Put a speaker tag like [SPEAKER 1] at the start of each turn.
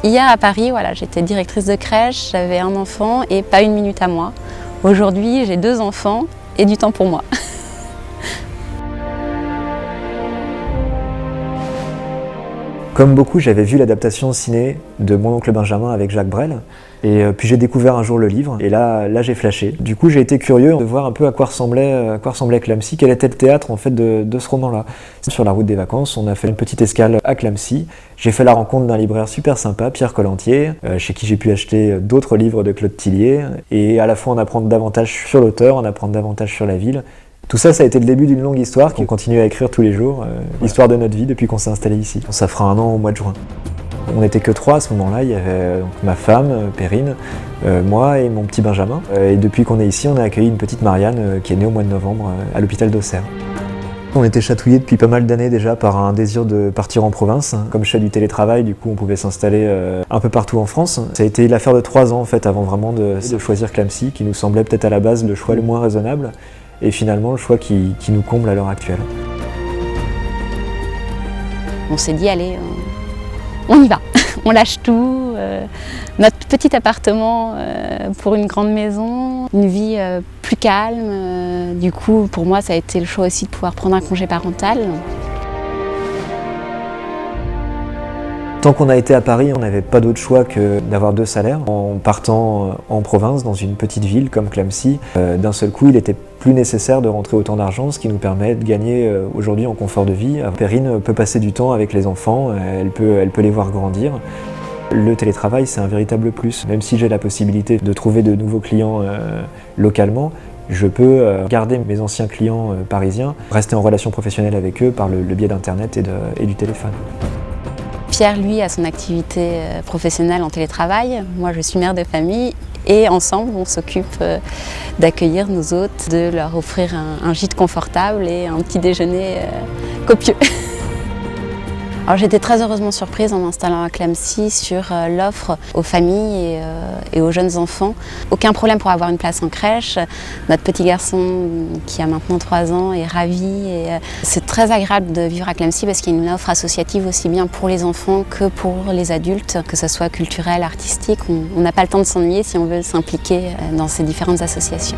[SPEAKER 1] hier à Paris, voilà, j'étais directrice de crèche, j'avais un enfant et pas une minute à moi. Aujourd'hui, j'ai 2 enfants et du temps pour moi.
[SPEAKER 2] Comme beaucoup, j'avais vu l'adaptation ciné de Mon oncle Benjamin avec Jacques Brel. Et puis j'ai découvert un jour le livre, et là j'ai flashé. Du coup j'ai été curieux de voir un peu à quoi ressemblait Clamecy, quel était le théâtre en fait de ce roman-là. Sur la route des vacances, on a fait une petite escale à Clamecy. J'ai fait la rencontre d'un libraire super sympa, Pierre Collantier, chez qui j'ai pu acheter d'autres livres de Claude Tillier, et à la fois en apprendre davantage sur l'auteur, en apprendre davantage sur la ville. Tout ça, ça a été le début d'une longue histoire qu'on continue à écrire tous les jours, l'histoire de notre vie depuis qu'on s'est installé ici. Ça fera 1 an au mois de juin. On n'était que 3 à ce moment-là, il y avait donc ma femme, Perrine, moi et mon petit Benjamin. Et depuis qu'on est ici, on a accueilli une petite Marianne qui est née au mois de novembre à l'hôpital d'Auxerre. On était chatouillés depuis pas mal d'années déjà par un désir de partir en province. Comme je fais du télétravail, du coup on pouvait s'installer un peu partout en France. Ça a été l'affaire de 3 ans en fait avant vraiment de choisir Clamecy, qui nous semblait peut-être à la base le choix le moins raisonnable. Et finalement le choix qui nous comble à l'heure actuelle.
[SPEAKER 1] On s'est dit, allez, on y va, on lâche tout. Notre petit appartement pour une grande maison, une vie plus calme. Du coup, pour moi, ça a été le choix aussi de pouvoir prendre un congé parental.
[SPEAKER 2] Tant qu'on a été à Paris, on n'avait pas d'autre choix que d'avoir 2 salaires. En partant en province, dans une petite ville comme Clamecy, d'un seul coup, il était plus nécessaire de rentrer autant d'argent, ce qui nous permet de gagner aujourd'hui en confort de vie. Perrine peut passer du temps avec les enfants, elle peut les voir grandir. Le télétravail, c'est un véritable plus. Même si j'ai la possibilité de trouver de nouveaux clients localement, je peux garder mes anciens clients parisiens, rester en relation professionnelle avec eux par le biais d'Internet et du téléphone.
[SPEAKER 1] Pierre, lui, a son activité professionnelle en télétravail. Moi, je suis mère de famille et ensemble, on s'occupe d'accueillir nos hôtes, de leur offrir un gîte confortable et un petit déjeuner copieux. Alors, j'étais très heureusement surprise en m'installant à Clamecy sur l'offre aux familles et aux jeunes enfants. Aucun problème pour avoir une place en crèche. Notre petit garçon qui a maintenant 3 ans est ravi. Et c'est très agréable de vivre à Clamecy parce qu'il y a une offre associative aussi bien pour les enfants que pour les adultes, que ce soit culturel, artistique. On n'a pas le temps de s'ennuyer si on veut s'impliquer dans ces différentes associations.